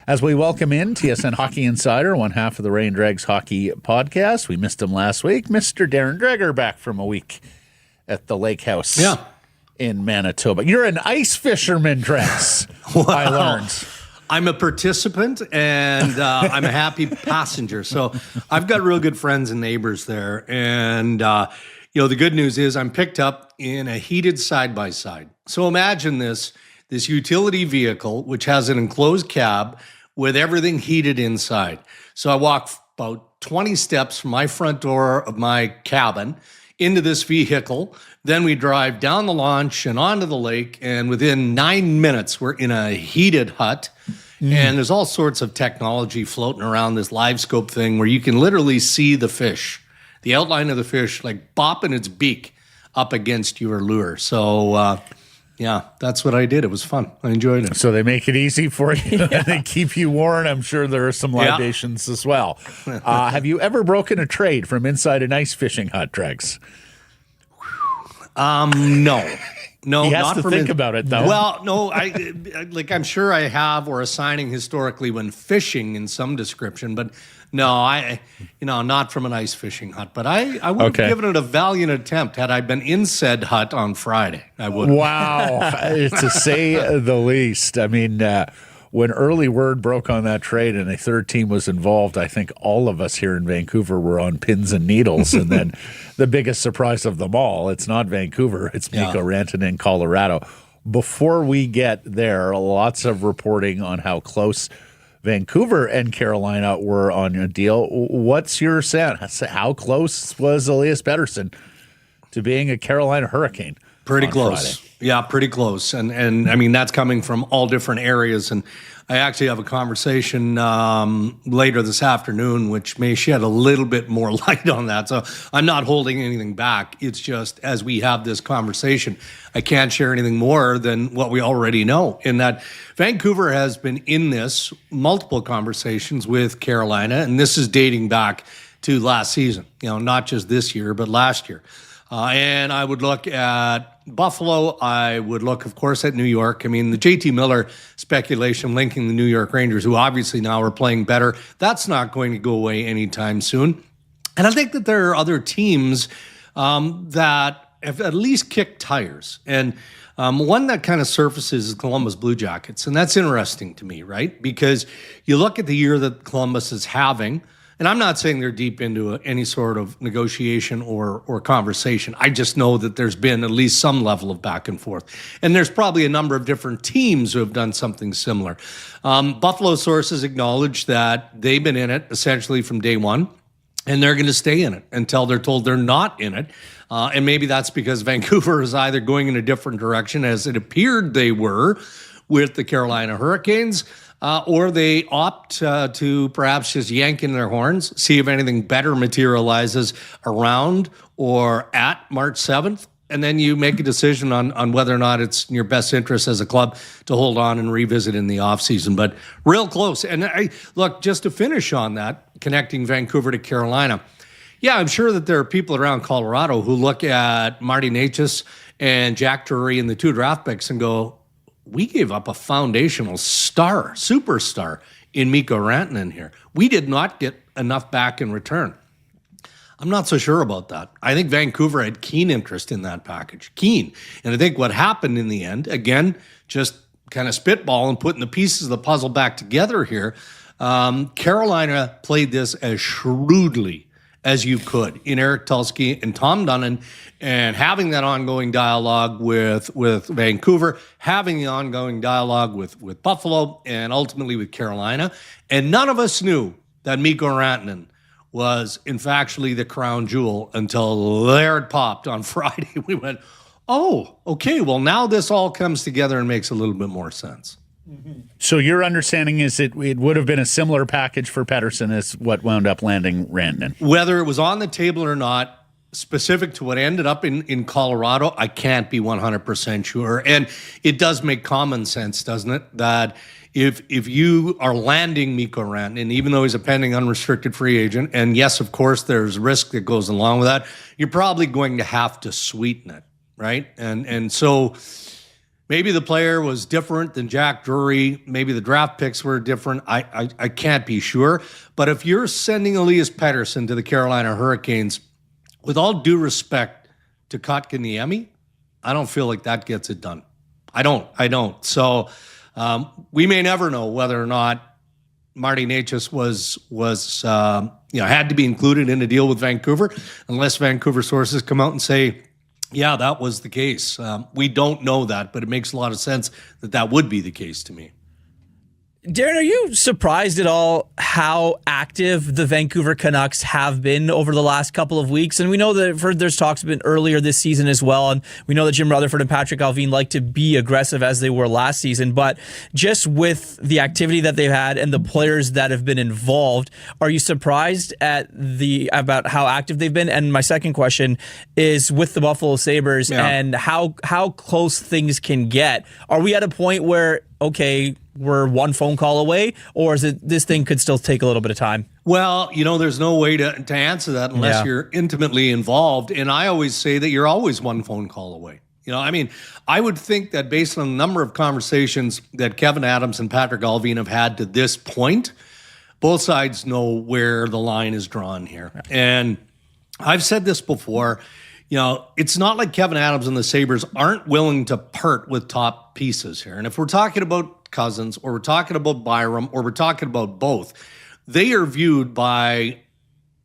As we welcome in TSN Hockey Insider, one half of the Rain Dregs Hockey Podcast. We missed him last week. Mr. Darren Dreger back from a week at the lake house in Manitoba. You're an ice fisherman, Dregs, I learned. I'm a participant, and I'm a happy passenger. So I've got real good friends and neighbors there. And, the good news is I'm picked up in a heated side-by-side. So imagine this utility vehicle, which has an enclosed cab with everything heated inside. So I walk about 20 steps from my front door of my cabin into this vehicle. Then we drive down the launch and onto the lake. And within 9 minutes, we're in a heated hut. And there's all sorts of technology floating around this live scope thing where you can literally see the fish, the outline of the fish, like bopping its beak up against your lure. So, that's what I did. It was fun. I enjoyed it. So they make it easy for you. They keep you warm. I'm sure there are some libations as well. Have you ever broken a trade from inside an ice fishing hut, Dregs? No. No, he has not to for think about it, though. Well, no, I'm sure I have, or a signing historically when fishing in some description, but no, not from an ice fishing hut. But I would have given it a valiant attempt had I been in said hut on Friday. I would. Wow, to say the least. I mean, when early word broke on that trade and a third team was involved, I think all of us here in Vancouver were on pins and needles. And then the biggest surprise of them all, it's not Vancouver, it's Mikko Rantanen in Colorado. Before we get there, lots of reporting on how close Vancouver and Carolina were on a deal. What's your sense? How close was Elias Pettersson to being a Carolina Hurricane? Pretty close. Friday? Yeah, pretty close. And I mean, that's coming from all different areas. And I actually have a conversation later this afternoon, which may shed a little bit more light on that. So I'm not holding anything back. It's just as we have this conversation, I can't share anything more than what we already know, in that Vancouver has been in this multiple conversations with Carolina. And this is dating back to last season, not just this year, but last year. And I would look at Buffalo. I would look, of course, at New York. I mean, the JT Miller speculation linking the New York Rangers, who obviously now are playing better, that's not going to go away anytime soon. And I think that there are other teams that have at least kicked tires. And one that kind of surfaces is Columbus Blue Jackets. And that's interesting to me, right? Because you look at the year that Columbus is having, and I'm not saying they're deep into any sort of negotiation or conversation. I just know that there's been at least some level of back and forth. And there's probably a number of different teams who have done something similar. Buffalo sources acknowledge that they've been in it essentially from day one, and they're going to stay in it until they're told they're not in it. And maybe that's because Vancouver is either going in a different direction, as it appeared they were with the Carolina Hurricanes, or they opt to perhaps just yank in their horns, see if anything better materializes around or at March 7th, and then you make a decision on whether or not it's in your best interest as a club to hold on and revisit in the offseason. But real close. And look, just to finish on that, connecting Vancouver to Carolina, I'm sure that there are people around Colorado who look at Marty Necas and Jack Drury and the two draft picks and go, we gave up a foundational superstar in Mikko Rantanen here. We did not get enough back in return. I'm not so sure about that. I think Vancouver had keen interest in that package. Keen. And I think what happened in the end, again, just kind of spitball and putting the pieces of the puzzle back together here, Carolina played this as shrewdly as you could in Eric Tulsky and Tom Dunnan, and having that ongoing dialogue with Vancouver, having the ongoing dialogue with Buffalo, and ultimately with Carolina. And none of us knew that Mikko Rantanen was, in factually, the crown jewel until there it popped on Friday. We went, oh, okay, well, now this all comes together and makes a little bit more sense. So your understanding is it would have been a similar package for Pettersson as what wound up landing Rantanen? Whether it was on the table or not, specific to what ended up in Colorado, I can't be 100% sure. And it does make common sense, doesn't it, that if you are landing Mikko Rantanen, even though he's a pending unrestricted free agent, and yes, of course, there's risk that goes along with that, you're probably going to have to sweeten it, right? And so Maybe the player was different than Jack Drury. Maybe the draft picks were different. I can't be sure. But if you're sending Elias Pettersson to the Carolina Hurricanes, with all due respect to Kotkaniemi, I don't feel like that gets it done. I don't. So we may never know whether or not Marty Necas was had to be included in a deal with Vancouver, unless Vancouver sources come out and say, yeah, that was the case. We don't know that, but it makes a lot of sense that would be the case to me. Darren, are you surprised at all how active the Vancouver Canucks have been over the last couple of weeks? And we know that there's talks been earlier this season as well, and we know that Jim Rutherford and Patrick Allvin like to be aggressive as they were last season. But just with the activity that they've had and the players that have been involved, are you surprised about how active they've been? And my second question is with the Buffalo Sabres and how close things can get. Are we at a point where, okay, we're one phone call away, or is it this thing could still take a little bit of time? Well, there's no way to answer that unless you're intimately involved. And I always say that you're always one phone call away. I would think that based on the number of conversations that Kevin Adams and Patrick Allvin have had to this point, both sides know where the line is drawn here. And I've said this before, it's not like Kevin Adams and the Sabres aren't willing to part with top pieces here. And if we're talking about Cousins, or we're talking about Byram, or we're talking about both, they are viewed by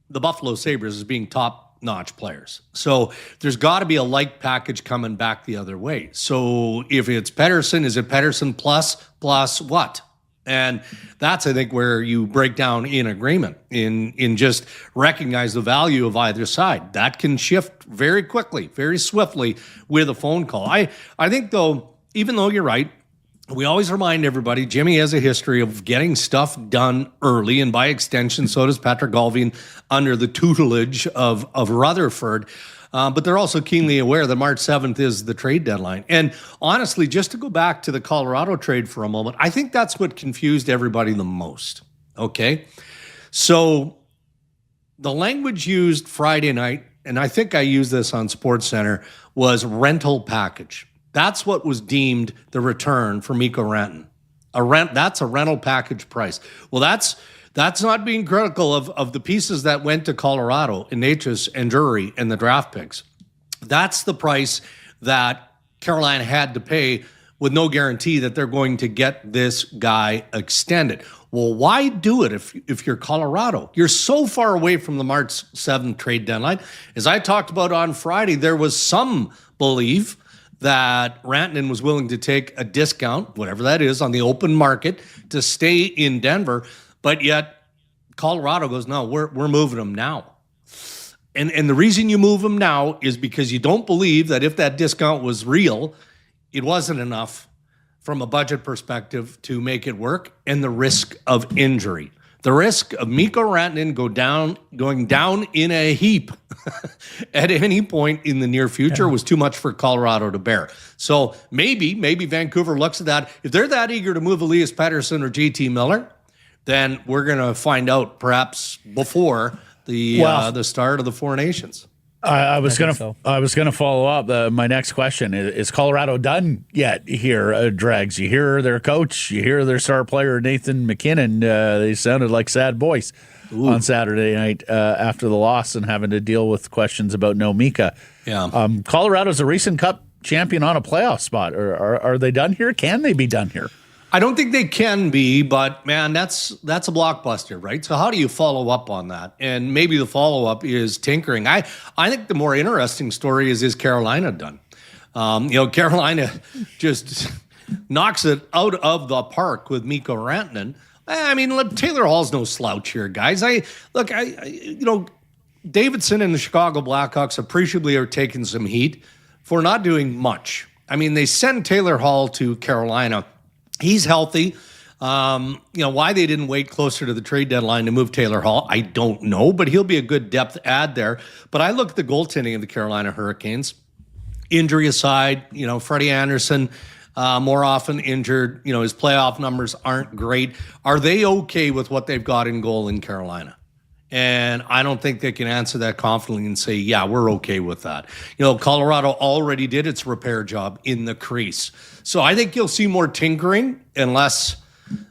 the Buffalo Sabres as being top-notch players. So there's got to be a like package coming back the other way. So if it's Pettersson, is it Pettersson plus what? And that's, I think, where you break down in agreement, in just recognize the value of either side. That can shift very quickly, very swiftly with a phone call. I think, though, even though you're right, we always remind everybody, Jimmy has a history of getting stuff done early, and by extension, so does Patrick Allvin under the tutelage of Rutherford. But they're also keenly aware that March 7th is the trade deadline. And honestly, just to go back to the Colorado trade for a moment, I think that's what confused everybody the most, okay? So the language used Friday night, and I think I used this on SportsCenter, was rental package. That's what was deemed the return for Mikko Rantanen. That's a rental package price. Well, that's not being critical of the pieces that went to Colorado in Necas and Drury and the draft picks. That's the price that Carolina had to pay with no guarantee that they're going to get this guy extended. Well, why do it if you're Colorado? You're so far away from the March 7th trade deadline. As I talked about on Friday, there was some belief that Rantanen was willing to take a discount, whatever that is, on the open market to stay in Denver, but yet Colorado goes, no, we're moving him now. And the reason you move him now is because you don't believe that if that discount was real, it wasn't enough from a budget perspective to make it work, and the risk of injury. The risk of Mikko Rantanen going down in a heap at any point in the near future was too much for Colorado to bear. So maybe Vancouver looks at that. If they're that eager to move Elias Pettersson or JT Miller, then we're going to find out perhaps before the start of the Four Nations. I was going to follow up. My next question is Colorado done yet here, Dregs? You hear their coach, you hear their star player, Nathan McKinnon. They sounded like sad boys on Saturday night after the loss and having to deal with questions about no Mika. Yeah. Colorado's a recent Cup champion on a playoff spot. Are they done here? Can they be done here? I don't think they can be, but man, that's a blockbuster, right? So how do you follow up on that? And maybe the follow-up is tinkering. I think the more interesting story is Carolina done? Carolina just knocks it out of the park with Mikko Rantanen. I mean, look, Taylor Hall's no slouch here, guys. Davidson and the Chicago Blackhawks appreciably are taking some heat for not doing much. I mean, they send Taylor Hall to Carolina. He's healthy. Why they didn't wait closer to the trade deadline to move Taylor Hall, I don't know, but he'll be a good depth add there. But I look at the goaltending of the Carolina Hurricanes. Injury aside, Freddie Anderson more often injured. His playoff numbers aren't great. Are they okay with what they've got in goal in Carolina? And I don't think they can answer that confidently and say, yeah, we're okay with that. Colorado already did its repair job in the crease. So I think you'll see more tinkering unless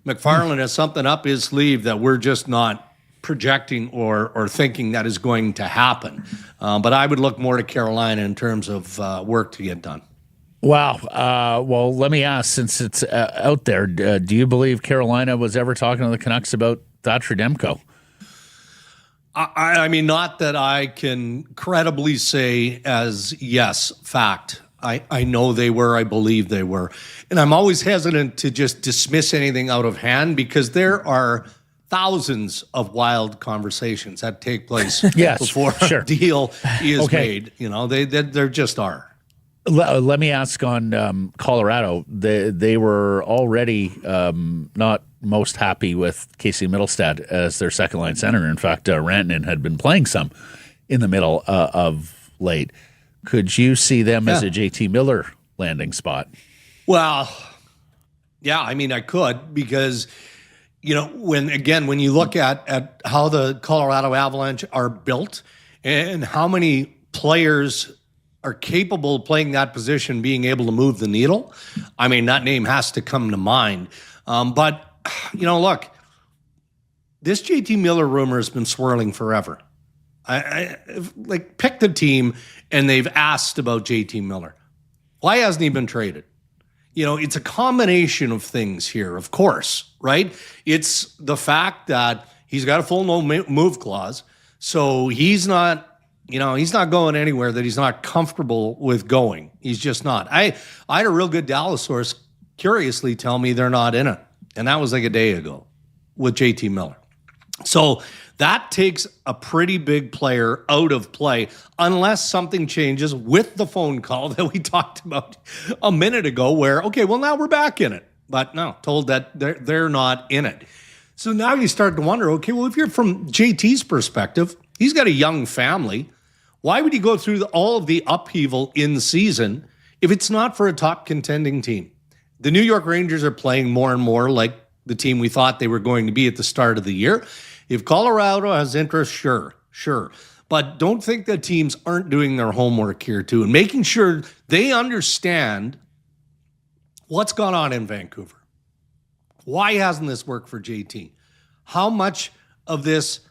McFarland has something up his sleeve that we're just not projecting or thinking that is going to happen. But I would look more to Carolina in terms of work to get done. Wow. Well, let me ask, since it's out there, do you believe Carolina was ever talking to the Canucks about Thatcher Demko? I mean, not that I can credibly say as yes, fact. I know they were. I believe they were. And I'm always hesitant to just dismiss anything out of hand because there are thousands of wild conversations that take place before a deal is made. There just are. Let me ask on Colorado. They were already not most happy with Casey Middlestad as their second-line center. In fact, Rantanen had been playing some in the middle of late. Could you see them as a JT Miller landing spot? Well, yeah, I mean, I could because, when you look at how the Colorado Avalanche are built and how many players are capable of playing that position, being able to move the needle, I mean, that name has to come to mind. But, look, this JT Miller rumor has been swirling forever. I pick the team and they've asked about JT Miller. Why hasn't he been traded? It's a combination of things here, of course, right? It's the fact that he's got a full no move clause, so he's not going anywhere that he's not comfortable with going. He's just not. I had a real good Dallas source curiously tell me they're not in it, and that was like a day ago with JT Miller. So that takes a pretty big player out of play unless something changes with the phone call that we talked about a minute ago where, okay, well, now we're back in it. But no, told that they're not in it. So now you start to wonder, okay, well, if you're from JT's perspective, he's got a young family. Why would he go through all of the upheaval in the season if it's not for a top contending team? The New York Rangers are playing more and more like the team we thought they were going to be at the start of the year. If Colorado has interest, sure. But don't think that teams aren't doing their homework here too and making sure they understand what's gone on in Vancouver. Why hasn't this worked for JT? How much of this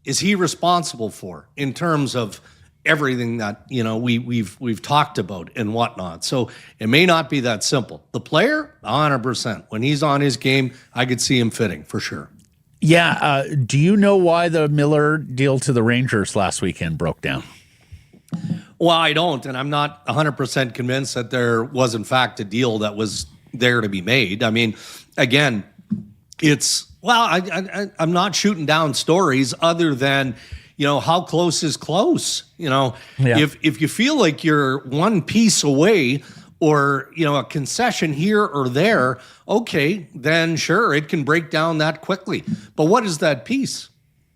is he responsible for in terms of everything that we've talked about and whatnot? So it may not be that simple. The player, 100%. When he's on his game, I could see him fitting for sure. Yeah. Do you know why the Miller deal to the Rangers last weekend broke down? Well, I don't, and I'm not 100% convinced that there was, in fact, a deal that was there to be made. I mean, again, I'm not shooting down stories other than, how close is close? If you feel like you're one piece away or, a concession here or there, okay, then sure, it can break down that quickly. But what is that piece?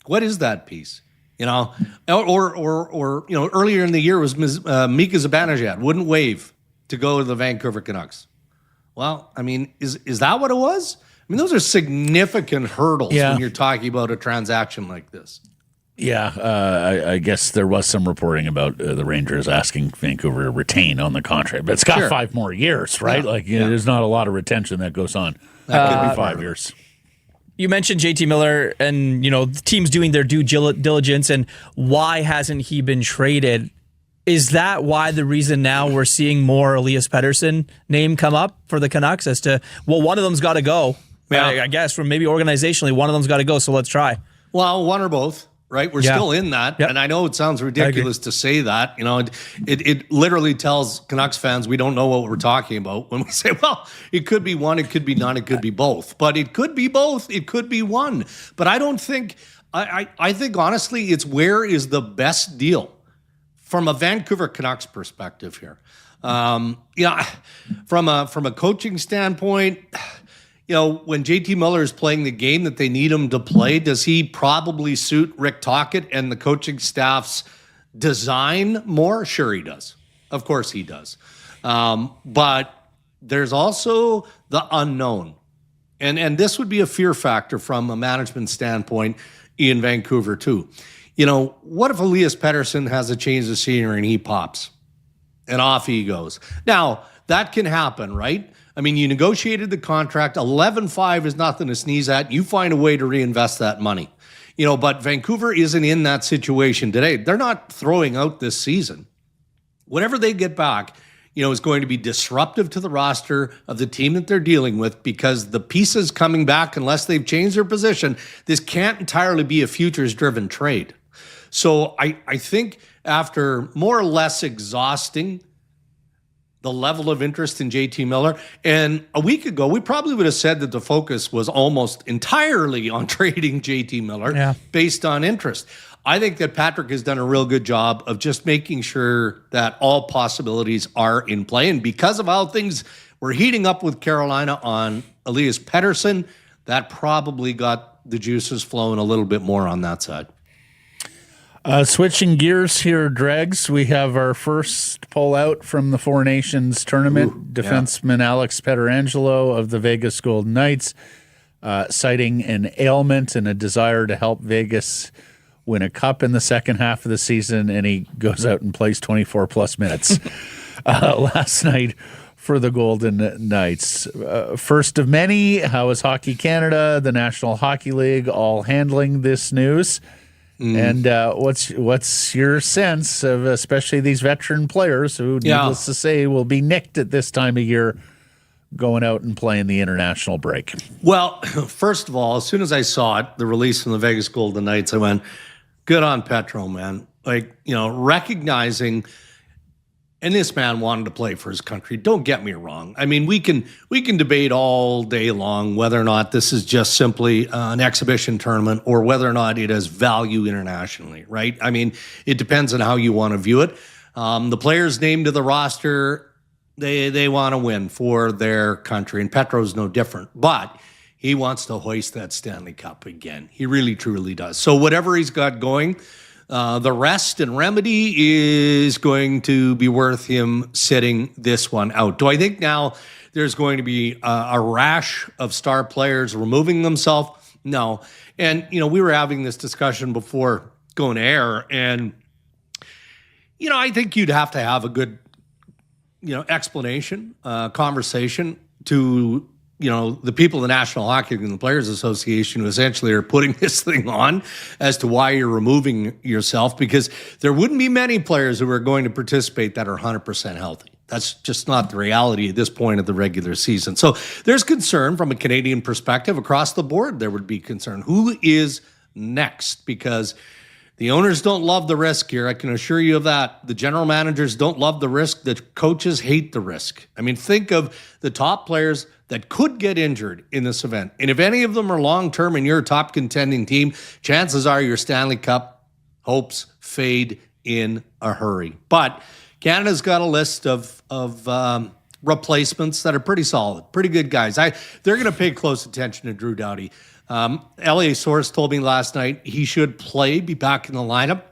What is that piece? Or earlier in the year was Mika Zibanejad wouldn't waive to go to the Vancouver Canucks. Well, I mean, is that what it was? I mean, those are significant hurdles when you're talking about a transaction like this. Yeah, I guess there was some reporting about the Rangers asking Vancouver to retain on the contract, but it's got 5 more years, right? There's not a lot of retention that goes on. That could be 5 years. You mentioned JT Miller and, the teams doing their due diligence and why hasn't he been traded? Is that why the reason now we're seeing more Elias Pettersson name come up for the Canucks as to, well, one of them's got to go. Yeah. I guess from maybe organizationally, one of them's got to go, so let's try. Well, one or both. Right? We're still in that. Yep. And I know it sounds ridiculous to say that. It literally tells Canucks fans we don't know what we're talking about when we say, well, it could be one, it could be none, it could be both. But it could be both, it could be one. But I don't think, I think honestly, it's where is the best deal from a Vancouver Canucks perspective here. From a coaching standpoint, when JT Miller is playing the game that they need him to play, does he probably suit Rick Tocchet and the coaching staff's design more? Sure he does. Of course he does. But there's also the unknown. And this would be a fear factor from a management standpoint in Vancouver too. You know, what if Elias Pettersson has a change of scenery and he pops and off he goes? Now, that can happen, right? I mean, you negotiated the contract. 11.5 is nothing to sneeze at. You find a way to reinvest that money. You know, but Vancouver isn't in that situation today. They're not throwing out this season. Whatever they get back, you know, is going to be disruptive to the roster of the team that they're dealing with, because the pieces coming back, unless they've changed their position, this can't entirely be a futures-driven trade. So I think after more or less exhausting the level of interest in JT Miller, and a week ago, we probably would have said that the focus was almost entirely on trading JT Miller based on interest. I think that Patrick has done a real good job of just making sure that all possibilities are in play. And because of how things were heating up with Carolina on Elias Pettersson, that probably got the juices flowing a little bit more on that side. Switching gears here, Dregs, we have our first pull-out from the Four Nations tournament. Defenseman Alex Pietrangelo of the Vegas Golden Knights, citing an ailment and a desire to help Vegas win a cup in the second half of the season, and he goes out and plays 24-plus minutes last night for the Golden Knights. First of many, how is Hockey Canada, the National Hockey League, all handling this news? And what's your sense of especially these veteran players who, needless to say, will be nicked at this time of year going out and playing the international break? Well, first of all, as soon as I saw it, the release from the Vegas Golden Knights, I went, good on Petro, man. Like, you know, recognizing, and this man wanted to play for his country. Don't get me wrong. I mean, we can debate all day long whether or not this is just simply an exhibition tournament or whether or not it has value internationally, right? I mean, it depends on how you want to view it. The players named to the roster, they want to win for their country, and Petro's no different. But he wants to hoist that Stanley Cup again. He really, truly does. So whatever he's got going, the rest and remedy is going to be worth him sitting this one out. Do I think now there's going to be a rash of star players removing themselves? No. And, you know, we were having this discussion before going to air, and, you know, I think you'd have to have a good, you know, explanation, conversation to, you know, the people of the National Hockey League and the Players Association who essentially are putting this thing on as to why you're removing yourself, because there wouldn't be many players who are going to participate that are 100% healthy. That's just not the reality at this point of the regular season. So there's concern from a Canadian perspective across the board. There would be concern. Who is next? Because the owners don't love the risk here. I can assure you of that. The general managers don't love the risk. The coaches hate the risk. I mean, think of the top players that could get injured in this event. And if any of them are long-term in your top contending team, chances are your Stanley Cup hopes fade in a hurry. But Canada's got a list of replacements that are pretty solid, pretty good guys. They're going to pay close attention to Drew Doughty. LA source told me last night he should be back in the lineup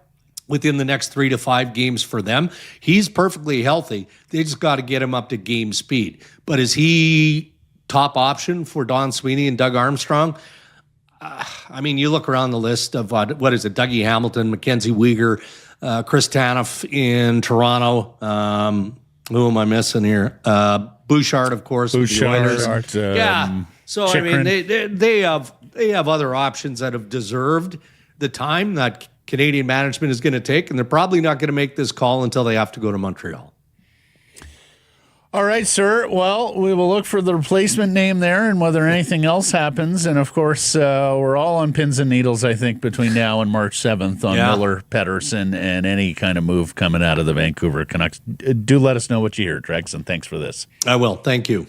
within the next 3 to 5 games for them. He's perfectly healthy. They just got to get him up to game speed. But is he top option for Don Sweeney and Doug Armstrong? I mean, you look around the list of, what is it, Dougie Hamilton, Mackenzie Weegar, Chris Tanev in Toronto. Who am I missing here? Bouchard, of course. Bouchard. Yeah. So, Chikrin. I mean, they have other options that have deserved the time that Canadian management is going to take, and they're probably not going to make this call until they have to go to Montreal. All right, sir. Well, we will look for the replacement name there and whether anything else happens. And, of course, we're all on pins and needles, I think, between now and March 7th on Miller, Pettersson, and any kind of move coming out of the Vancouver Canucks. Do let us know what you hear, Dregs, and thanks for this. I will. Thank you.